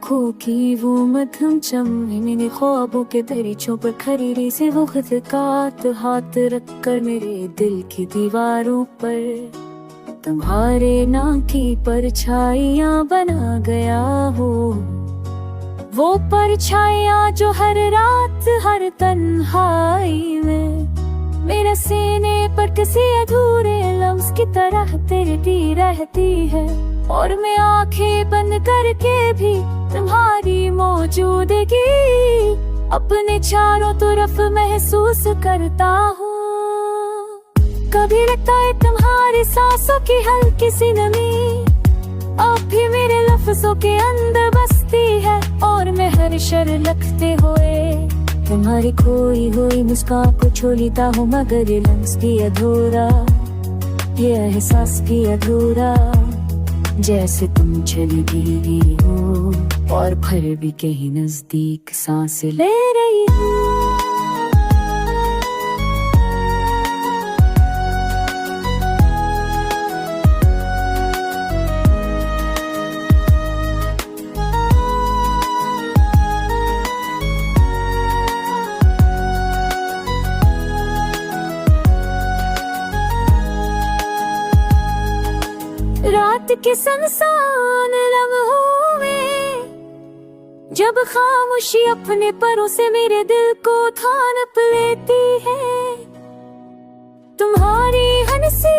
आँखों की वो मध्यम चमन मेरे ख्वाबों के दरीचों पर खरीदी से वो खत कात हाथ रख कर मेरे दिल की दीवारों पर तुम्हारे नाम की परछाइयाँ बना गया हो। वो परछाइयाँ जो हर रात हर तन्हाई में मेरे सीने पर किसी अधूरे लम्स की तरह तिरती रहती है, और मैं आंखें बंद करके भी तुम्हारी मौजूदगी अपने चारों तरफ महसूस करता हूँ। कभी लगता है तुम्हारी सांसों की हल्की सी नमी अब भी मेरे लफ्जों के अंदर बसती है, और मैं हर शर लगते हुए तुम्हारी खोई हुई मुस्कान को छोड़ता हूँ, मगर ये लम्स भी अधूरा, ये एहसास भी अधूरा। जैसे तुम चली गई हो और फिर भी कहीं नजदीक सांस ले रही हो। रात के सुनसान लम्हों में जब खामोशी अपने परों से मेरे दिल को थानप लेती है, तुम्हारी हंसी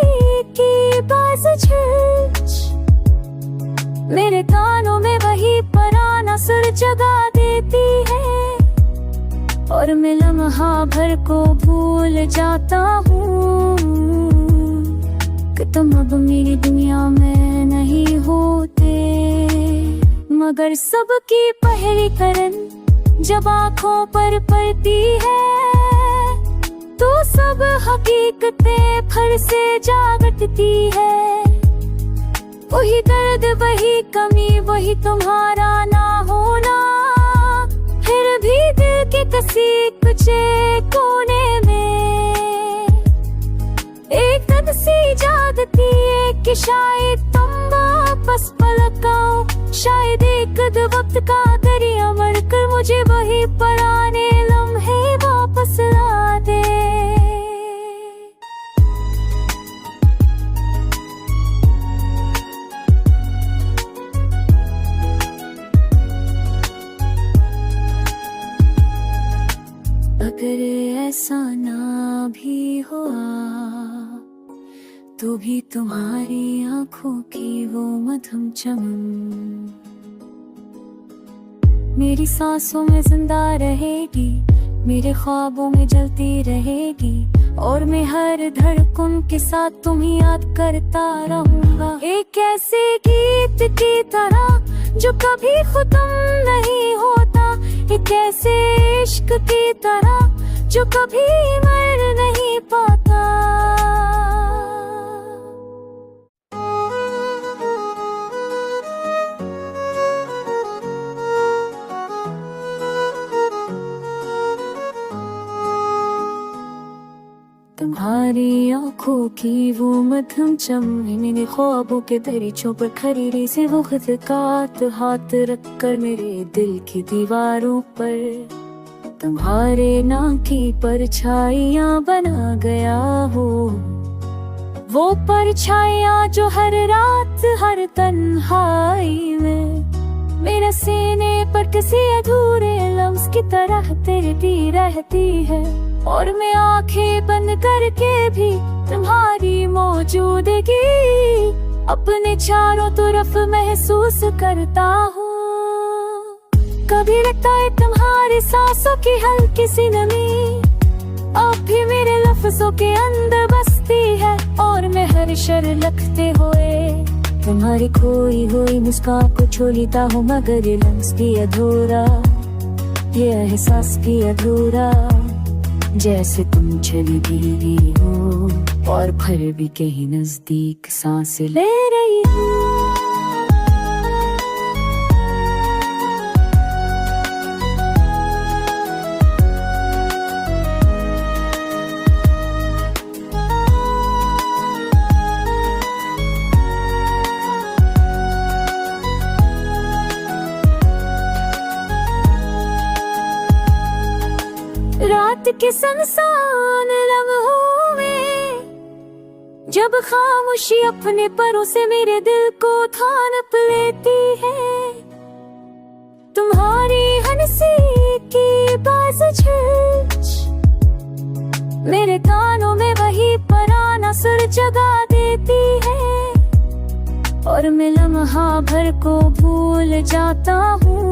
की बाज़ मेरे कानों में वही पुराना सुर जगा देती है, और मैं लम्हा भर को भूल जाता हूँ कि तुम अब मेरी दुनिया में नहीं होते। मगर सबकी पहली करन जब आँखों पर पड़ती है तो सब हकीकतें फिर से जागती है। वही दर्द वही कमी वही तुम्हारा ना होना, फिर भी दिल के किसी कुछ कोने में एक तन सी जागती है कि शायद तुम वापस पलट आओ, शायद एक वक्त का दरिया मर कर मुझे वही पुराने लम्हे वापस ला दे। अगर ऐसा ना भी हुआ तो भी तुम्हारी आँखों की वो मधुम चमन मेरी सांसों में जिंदा रहेगी, मेरे ख्वाबों में जलती रहेगी, और मैं हर धड़कन के साथ तुम्हें याद करता रहूंगा। एक ऐसे गीत की तरह जो कभी खत्म नहीं होता, एक ऐसे इश्क की तरह जो कभी मर नहीं पाता। तुम्हारी आँखों की वो मध्यम चमन मेरे ख्वाबों के दरीचों पर खरीदी से वो खत कात हाथ रख कर मेरे दिल की दीवारों पर तुम्हारे नाम की परछाइयाँ बना गया हो। वो परछाइयाँ जो हर रात हर तन्हाई में मेरे सीने पर किसी अधूरे लम्स की तरह तिरती रहती है, और मैं आंखें बंद करके भी तुम्हारी मौजूदगी अपने चारों तरफ महसूस करता हूँ। कभी लगता है तुम्हारी सांसों की हल्की सी नमी अब भी मेरे लफ्जों के अंदर बसती है, और मैं हर शर लगते हुए तुम्हारी खोई हुई मुस्कान को छोड़ता हूँ, मगर ये लम्स भी अधूरा, ये एहसास भी अधूरा। जैसे तुम चली गई हो और फिर भी कहीं नजदीक सांस ले रही हो। रात के सुनसान लम्हों में जब खामोशी अपने परों से मेरे दिल को थानप लेती है, तुम्हारी हंसी की बाज़ मेरे कानों में वही पुराना सुर जगा देती है, और मैं लम्हा भर को भूल जाता हूँ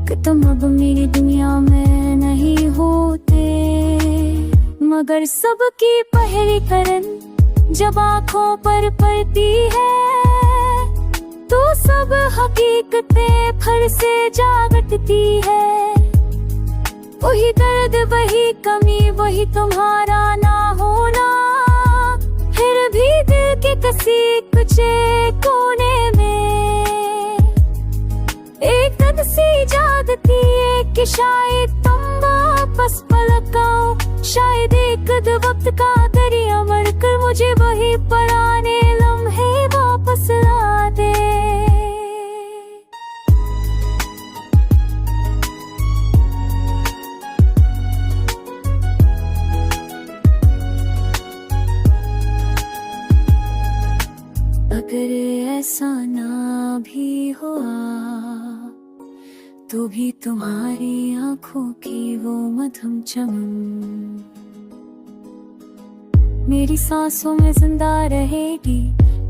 कि तुम अब मेरी दुनिया में नहीं होते। मगर सबकी पहली करन जब आँखों पर पड़ती है, तो सब हकीकतें फिर से जागती है। वही दर्द, वही कमी, वही तुम्हारा ना होना, फिर भी दिल के किसी कुछ कोने में एक दर्द सी जागती है कि शायद तुम वापस पलट आओ, शायद एक वक्त का दरिया मरकर मुझे वही पुराने लम्हे वापस ला दे। अगर ऐसा ना भी हुआ तो भी तुम्हारी आंखों की वो मधुम चमन मेरी सांसों में जिंदा रहेगी,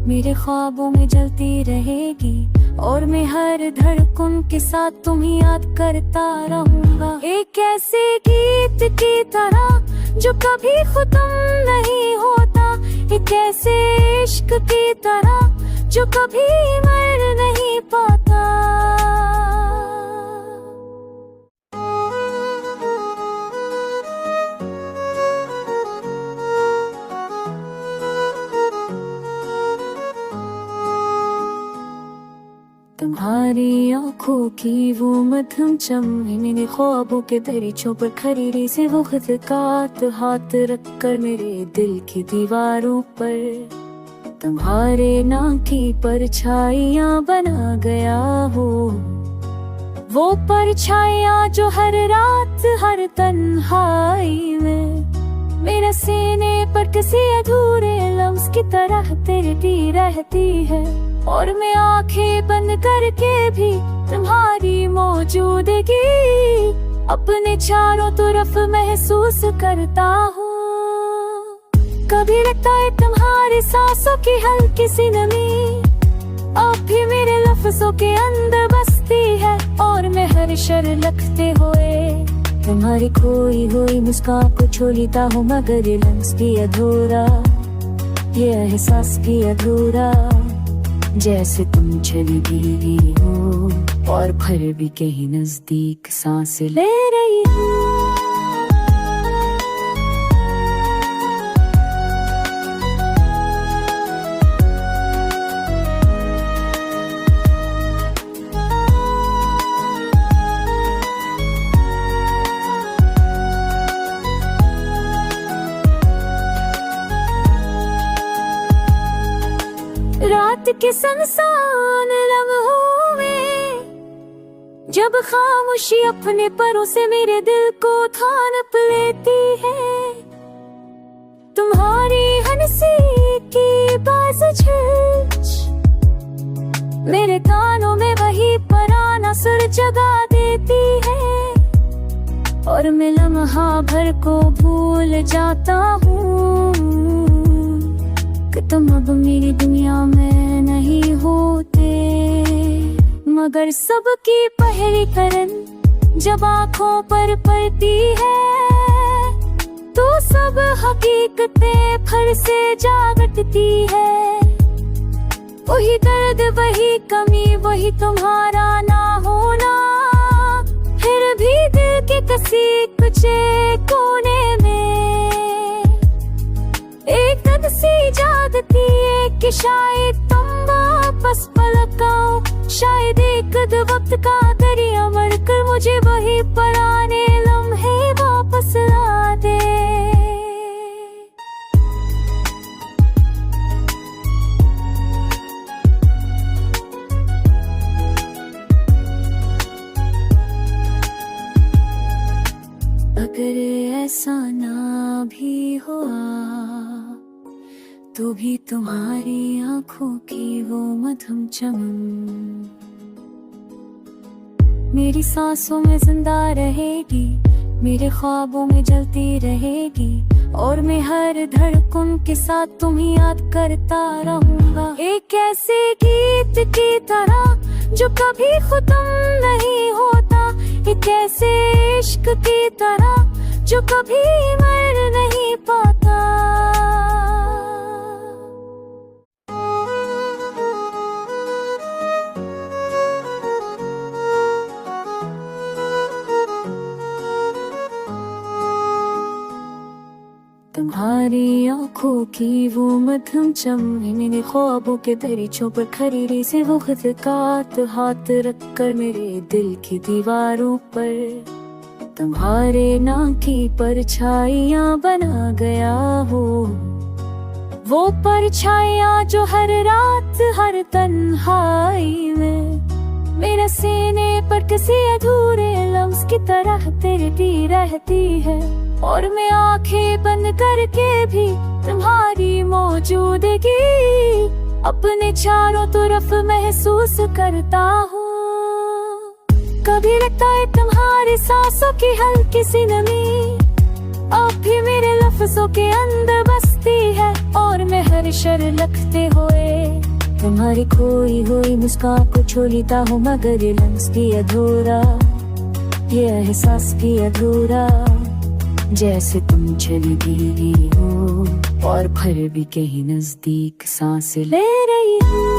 मेरे ख्वाबों में जलती रहेगी, और मैं हर धड़कन के साथ तुम्हें याद करता रहूंगा। एक ऐसे गीत की तरह जो कभी खत्म नहीं होता, एक ऐसे इश्क की तरह जो कभी मर नहीं पाता। तुम्हारी आंखों की वो मध्यम चमन मेरे ख्वाबों के दरीचों पर खरीदी से वो खिदकात हाथ रख कर मेरे दिल की दीवारों पर तुम्हारे नाम की परछाइयां बना गया हो। वो परछाइयां जो हर रात हर तन्हाई में मेरे सीने पर किसी अधूरे लम्स की तरह तिरती रहती है, और मैं आंखें बंद करके भी तुम्हारी मौजूदगी अपने चारों तरफ महसूस करता हूँ। कभी लगता है तुम्हारी सांसों की हल्की सी नमी अब भी मेरे लफ्जों के अंदर बसती है, और मैं हर शर लगते हुए तुम्हारी खोई हुई मुस्कान को छोड़ता हूँ, मगर ये लम्स भी अधूरा, ये एहसास भी अधूरा, जैसे तुम चली गई हो और फिर भी कहीं नजदीक सांस ले रही हो। रात के सुनसान लम्हों में जब खामोशी अपने परों से मेरे दिल को थानप लेती है, तुम्हारी हंसी की बाज़ मेरे कानों में वही पुराना सुर जगा देती है, और मैं लम्हा भर को भूल जाता हूँ कि तुम अब मेरी दुनिया में नहीं होते। मगर सबकी पहली करन जब आँखों पर पड़ती है, तो सब हकीकतें फिर से जागती है। वही दर्द, वही कमी, वही तुम्हारा ना होना, फिर भी दिल के किसी कुछ कोने में एक दर्द सी जागती है कि शायद तुम वापस पलट आओ, शायद एक वक्त का दरिया मरकर मुझे वही पुराने लम्हे वापस ला दे। अगर ऐसा ना भी हुआ तो भी तुम्हारी आंखों की वो मधुम चमन मेरी सांसों में जिंदा रहेगी, मेरे ख्वाबों में जलती रहेगी, और मैं हर धड़कन के साथ तुम्हें याद करता रहूंगा। एक ऐसे गीत की तरह जो कभी खत्म नहीं होता, एक ऐसे इश्क की तरह जो कभी मर नहीं पाता। तुम्हारी आंखों की वो मध्यम चमन मैंने ख्वाबों के दरीचों पर खरीदी से वो खिदकात हाथ रख कर मेरे दिल की दीवारों पर तुम्हारे नाम की परछाइयां बना गया हो। वो परछाइयां जो हर रात हर तन्हाई में मेरे सीने पर किसी अधूरे लम्स की तरह तिरती रहती है, और मैं आंखें बंद करके भी तुम्हारी मौजूदगी अपने चारों तरफ महसूस करता हूँ। कभी लगता है तुम्हारी सांसों की हल्की सी नमी अब भी मेरे लफ्जों के अंदर बसती है, और मैं हर शर लगते हुए तुम्हारी खोई हुई मुस्कान को छोड़ता हूँ, मगर ये लम्स भी अधूरा, ये एहसास भी अधूरा, जैसे तुम चली गई हो और फिर भी कहीं नजदीक सांस ले रही हो।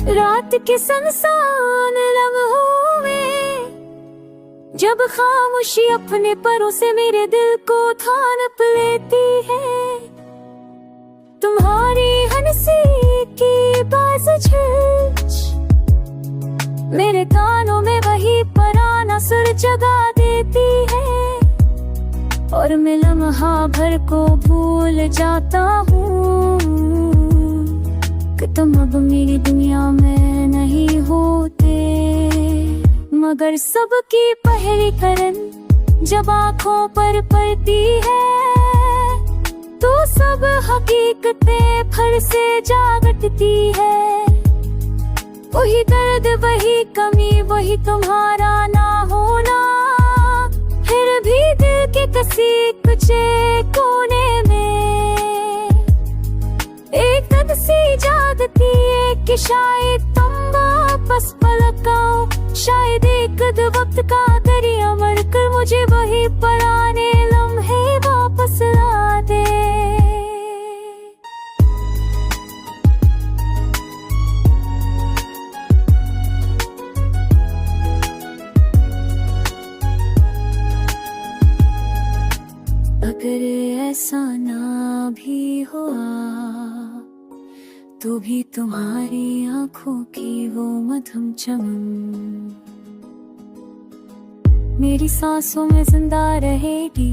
रात के सुनसान लम्हों में जब खामोशी अपने परों से मेरे दिल को थानप लेती है, तुम्हारी हंसी की बाज़ मेरे कानों में वही पुराना सुर जगा देती है, और मैं लम्हा भर को भूल जाता हूँ कि तुम अब मेरी दुनिया में नहीं होते। मगर सबकी पहली करन जब आँखों पर पड़ती है तो सब हकीकतें फिर से जाग उठती है। वही दर्द वही कमी वही तुम्हारा ना होना, फिर भी दिल के किसी कुचे कोने में एक दर्द सी जागती है कि शायद तुम वापस पलट आओ, शायद एक वक्त का दरिया मर कर मुझे वही पुराने लम्हे वापस ला दे। अगर ऐसा ना भी हुआ तो भी तुम्हारी आंखों की वो मधुम चमन मेरी सांसों में जिंदा रहेगी,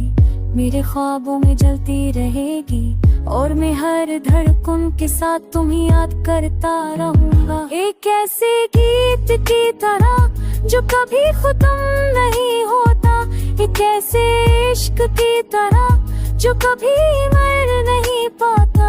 मेरे ख्वाबों में जलती रहेगी, और मैं हर धड़कन के साथ तुम्हें याद करता रहूंगा। एक ऐसे गीत की तरह जो कभी खत्म नहीं होता, एक ऐसे इश्क की तरह जो कभी मर नहीं पाता।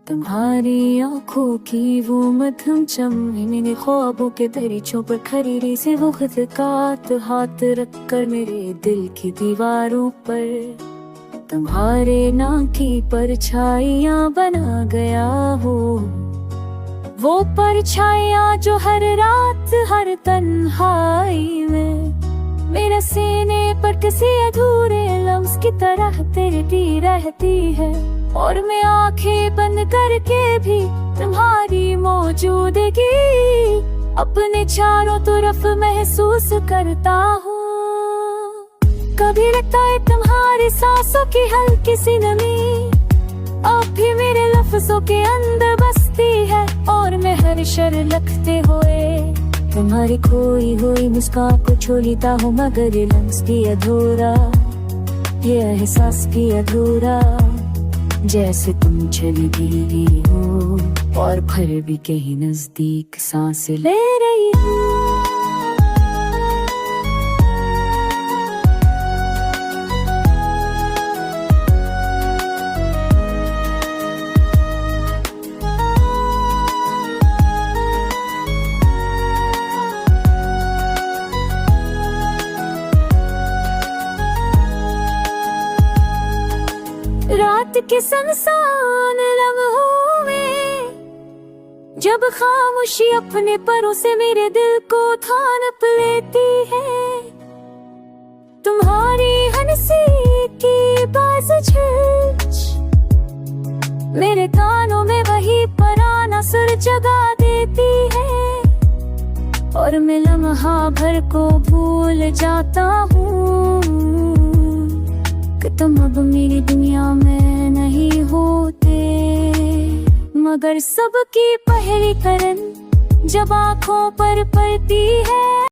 तुम्हारी आंखों की वो मध्यम चमन मैंने ख्वाबों के दरीचों पर खरीदी से वो खिदकात हाथ रख कर मेरे दिल की दीवारों पर तुम्हारे नाम की परछाइयां बना गया हो। वो परछाइयां जो हर रात हर तन्हाई में मेरे सीने पर किसी अधूरे लम्स की तरह तिरती रहती है, और मैं आंखें बंद करके भी तुम्हारी मौजूदगी अपने चारों तरफ महसूस करता हूँ। कभी लगता है तुम्हारी सांसों की हल्की सी नमी अब भी मेरे लफ्जों के अंदर बसती है, और मैं हर शर लगते हुए तुम्हारी खोई हुई मुस्कान को छोड़ता हूँ, मगर ये लम्स भी अधूरा, ये एहसास भी अधूरा, जैसे तुम चली गई हो और फिर भी कहीं नजदीक सांस ले रही हो। रात के सुनसान लम्हों में जब खामोशी अपने परों से मेरे दिल को थानप लेती है, तुम्हारी हंसी की बाज़ मेरे कानों में वही पुराना सुर जगा देती है, और मैं लम्हा भर को भूल जाता हूँ कि तुम अब मेरी दुनिया में नहीं होते। मगर सबकी पहली करन जब आँखों पर पड़ती है